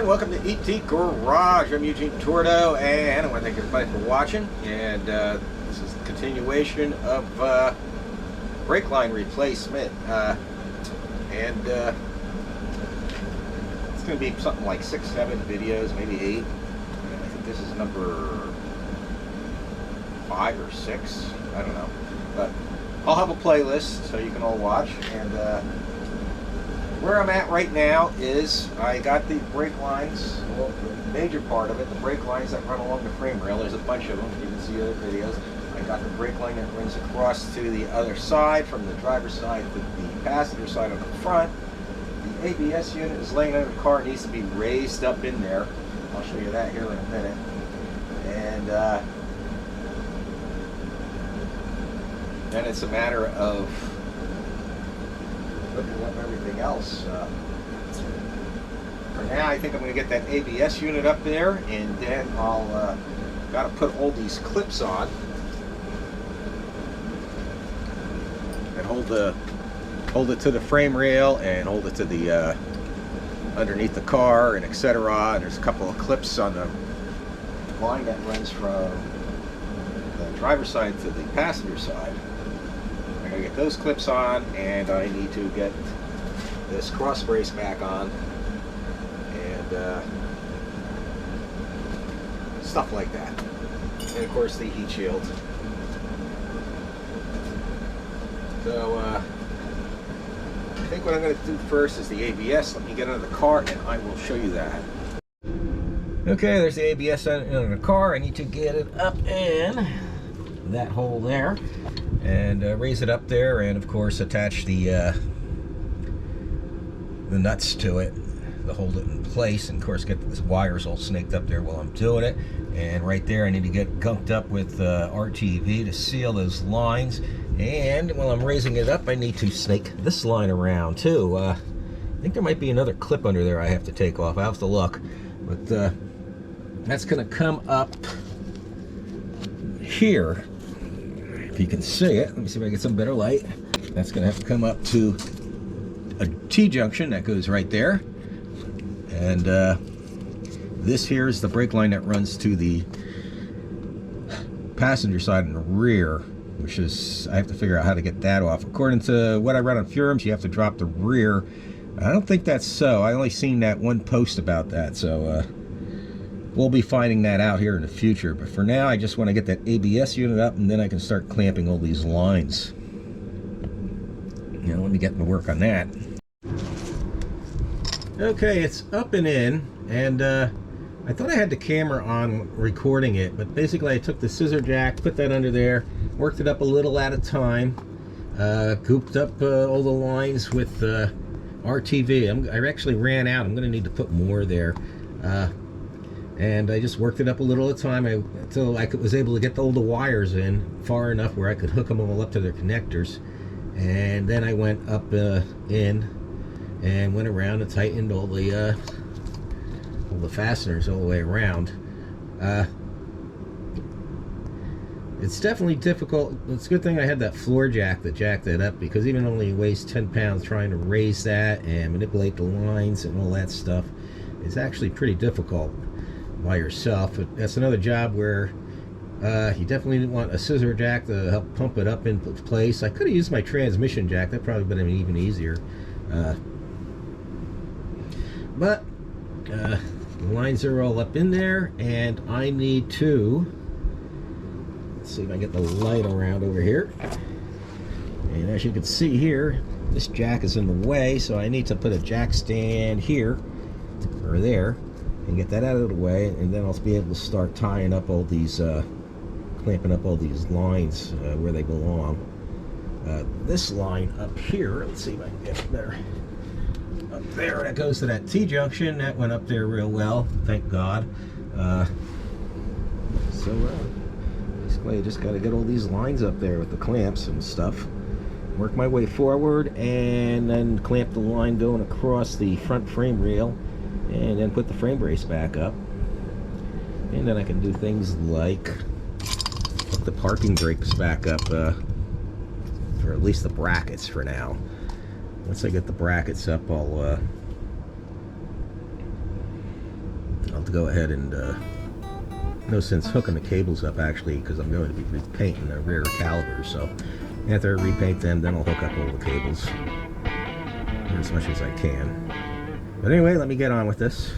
welcome to ET Garage. I'm Eugene Tordo, and I want to thank everybody for watching. And this is the continuation of brake line replacement. It's going to be something like 6-7 videos, maybe 8. And I think this is number 5 or 6. I don't know. But I'll have a playlist so you can all watch. And where I'm at right now is I got the brake lines, well, the major part of it, the brake lines that run along the frame rail. There's a bunch of them. You can see other videos. I got the brake line that runs across to the other side, from the driver's side to the passenger side on the front. The ABS unit is laying under the car. It needs to be raised up in there. I'll show you that here in a minute. And then it's a matter of looking up everything else. For now, I think I'm going to get that ABS unit up there, and then I'll got to put all these clips on and hold it to the frame rail and hold it to the underneath the car and etc. And there's a couple of clips on the line that runs from the driver's side to the passenger side. I gotta get those clips on, and I need to get this cross brace back on, and stuff like that. And of course the heat shield. So I think what I'm going to do first is the ABS. Let me get under the car and I will show you that. Okay, there's the ABS under the car. I need to get it up in that hole there and raise it up there, and of course attach the nuts to it to hold it in place, and of course get the wires all snaked up there while I'm doing it. And right there I need to get gunked up with RTV to seal those lines. And while I'm raising it up, I need to snake this line around too. I think there might be another clip under there I have to take off. I have to look, but that's going to come up here. If you can see it, let me see if I get some better light. That's going to have to come up to a T-junction that goes right there. And this here is the brake line that runs to the passenger side and the rear, which is, I have to figure out how to get that off. According to what I read on forums, you have to drop the rear. I don't think that's so. I only seen that one post about that, so we'll be finding that out here in the future. But for now, I just want to get that ABS unit up, and then I can start clamping all these lines. Let me get to work on that. Okay, it's up and in, and I thought I had the camera on recording it, but basically I took the scissor jack, put that under there, worked it up a little at a time, gooped up all the lines with RTV. I actually ran out. I'm going to need to put more there. And I just worked it up a little at a time until I was able to get all the wires in far enough where I could hook them all up to their connectors. And then I went up in and went around and tightened all the fasteners all the way around. It's definitely difficult. It's a good thing I had that floor jack that jacked that up, because even only weighs 10 pounds, trying to raise that and manipulate the lines and all that stuff is actually pretty difficult by yourself. But that's another job where you definitely want a scissor jack to help pump it up in place. I could have used my transmission jack. That probably would have been even easier. But the lines are all up in there, and I need to, let's see if I can get the light around over here. And as you can see here, this jack is in the way, so I need to put a jack stand here or there and get that out of the way, and then I'll be able to start tying up all these, clamping up all these lines where they belong. This line up here, let's see if I can get it better. Up there, that goes to that T-junction. That went up there real well, thank God. Basically I just got to get all these lines up there with the clamps and stuff, work my way forward, and then clamp the line going across the front frame rail, and then put the frame brace back up. And then I can do things like put the parking brakes back up, or at least the brackets for now. Once I get the brackets up, I'll to go ahead and no sense hooking the cables up actually, because I'm going to be repainting the rear calipers. So after I repaint them, then I'll hook up all the cables as much as I can. But anyway, let me get on with this.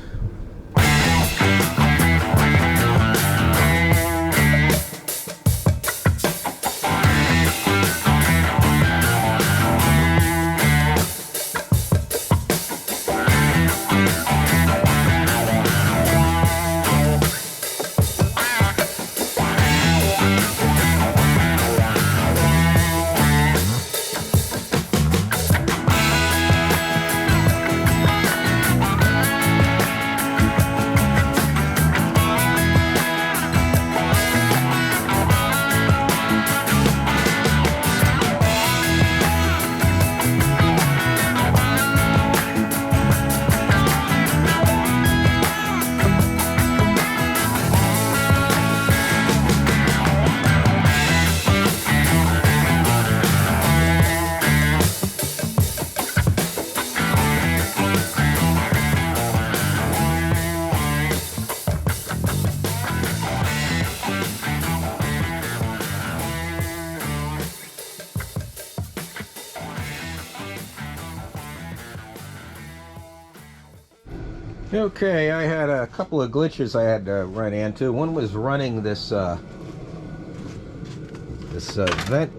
Okay, I had a couple of glitches I had to run into. One was running this vent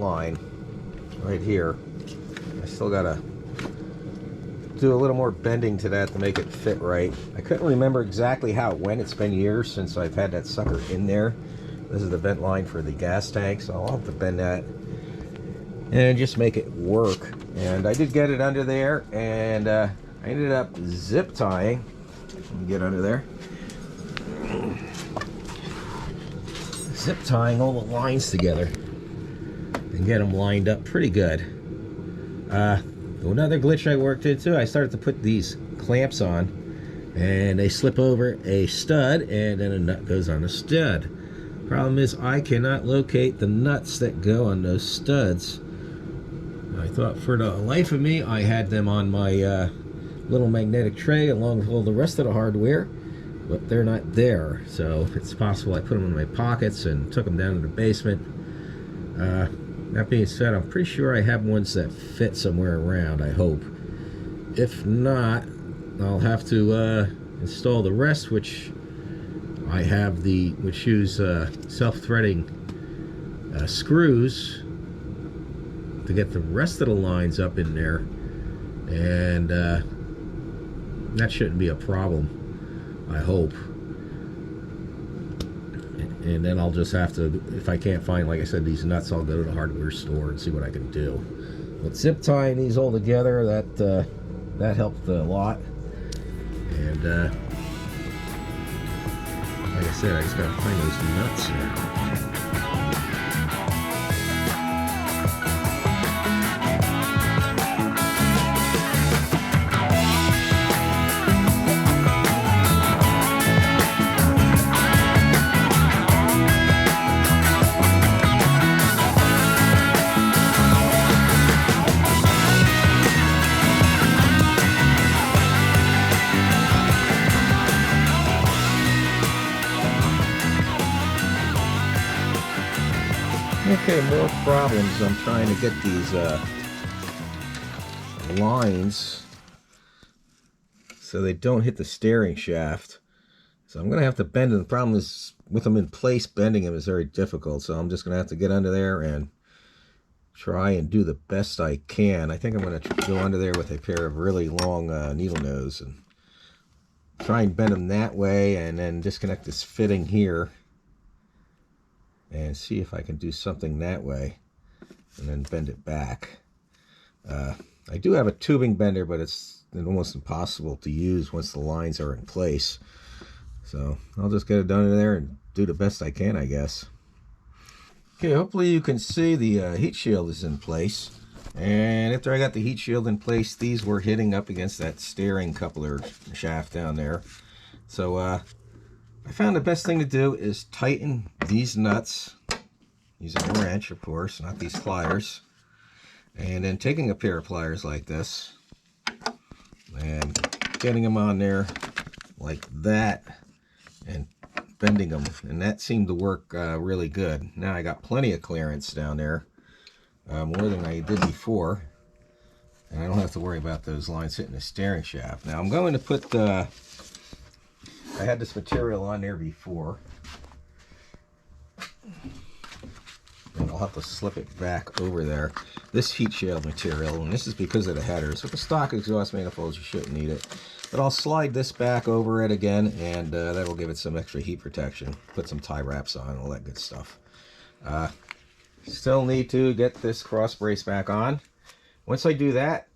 line right here. I still gotta do a little more bending to that to make it fit right. I couldn't remember exactly how it went. It's been years since I've had that sucker in there. This is the vent line for the gas tank, so I'll have to bend that and just make it work. And I did get it under there, and I ended up zip tying. Let me get under there. Zip tying all the lines together and get them lined up pretty good. Another glitch I worked into, I started to put these clamps on and they slip over a stud and then a nut goes on a stud. Problem is I cannot locate the nuts that go on those studs. I thought for the life of me I had them on my little magnetic tray along with all the rest of the hardware, but they're not there. So it's possible I put them in my pockets and took them down to the basement. That being said, I'm pretty sure I have ones that fit somewhere around, I hope. If not, I'll have to install the rest, which I have which use self-threading screws to get the rest of the lines up in there, and that shouldn't be a problem, I hope. And then I'll just have to, if I can't find, like I said, these nuts, I'll go to the hardware store and see what I can do. But zip tying these all together, that helped a lot. And like I said, I just gotta find those nuts now. Okay, more problems. I'm trying to get these lines so they don't hit the steering shaft. So I'm going to have to bend them. The problem is with them in place, bending them is very difficult. So I'm just going to have to get under there and try and do the best I can. I think I'm going to go under there with a pair of really long needle nose and try and bend them that way, and then disconnect this fitting here and see if I can do something that way and then bend it back. I do have a tubing bender, but it's almost impossible to use once the lines are in place. So I'll just get it done in there and do the best I can, I guess. Okay, hopefully you can see the heat shield is in place. And after I got the heat shield in place, these were hitting up against that steering coupler shaft down there. So I found the best thing to do is tighten these nuts using a wrench, of course, not these pliers. And then taking a pair of pliers like this and getting them on there like that, and bending them, and that seemed to work really good. Now I got plenty of clearance down there, more than I did before, and I don't have to worry about those lines hitting the steering shaft. Now I'm going to put I had this material on there before, and I'll have to slip it back over there. This heat shield material, and this is because of the headers. With the stock exhaust manifolds, you shouldn't need it. But I'll slide this back over it again, and that'll give it some extra heat protection. Put some tie wraps on, all that good stuff. Still need to get this cross brace back on. Once I do that,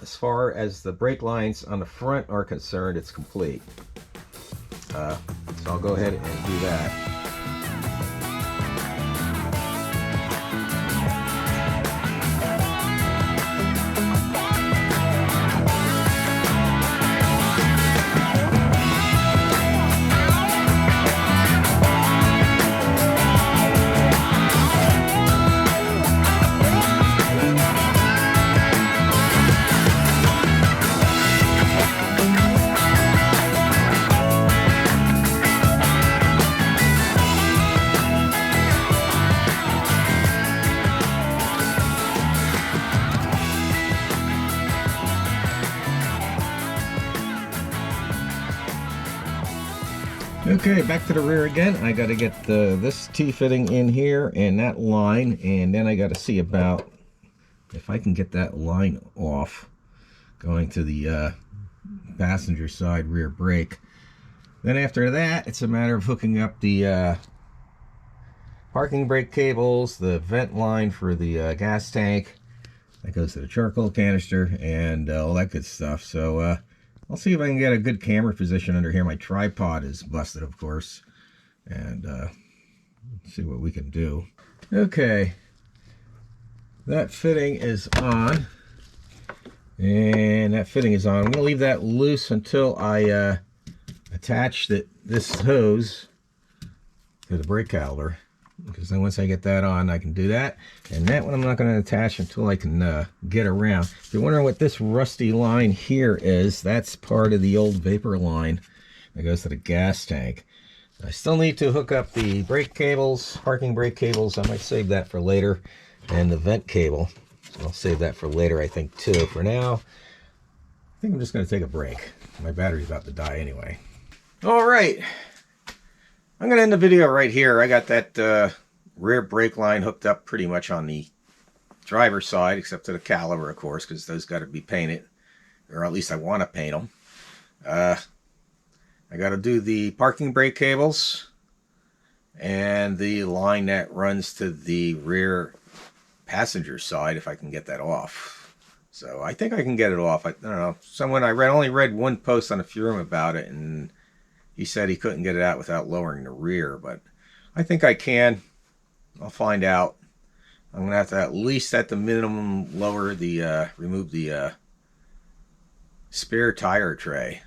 as far as the brake lines on the front are concerned, it's complete. So I'll go ahead and do that. Okay, back to the rear again. I got to get this T-fitting in here and that line, and then I got to see about if I can get that line off going to the passenger side rear brake. Then after that, it's a matter of hooking up the parking brake cables, the vent line for the gas tank that goes to the charcoal canister, and all that good stuff. So I'll see if I can get a good camera position under here. My tripod is busted, of course, and see what we can do. Okay, that fitting is on, and that fitting is on. I'm going to leave that loose until I attach this hose to the brake caliper, because then once I get that on, I can do that. And that one I'm not going to attach until I can get around. If you're wondering what this rusty line here is, that's part of the old vapor line that goes to the gas tank. I still need to hook up the brake cables, parking brake cables. I might save that for later, and the vent cable. I'll save that for later, I think, too. For now, I think I'm just going to take a break. My battery's about to die anyway. All right. I'm going to end the video right here. I got that rear brake line hooked up pretty much on the driver's side, except to the caliper, of course, because those got to be painted, or at least I want to paint them. I got to do the parking brake cables and the line that runs to the rear passenger side, if I can get that off. So I think I can get it off. I don't know. Someone only read one post on the forum about it, and he said he couldn't get it out without lowering the rear, but I think I can. I'll find out. I'm going to have to at least at the minimum lower the, remove the spare tire tray.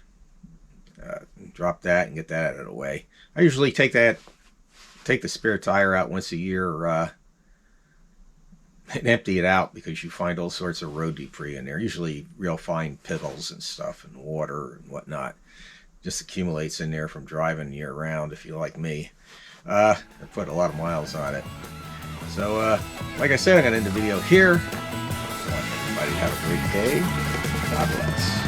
Drop that and get that out of the way. I usually take the spare tire out once a year and empty it out, because you find all sorts of road debris in there. Usually real fine piddles and stuff and water and whatnot. Just accumulates in there from driving year round, if you're like me. I put a lot of miles on it. So, like I said, I'm going to end the video here. I want everybody to have a great day. God bless.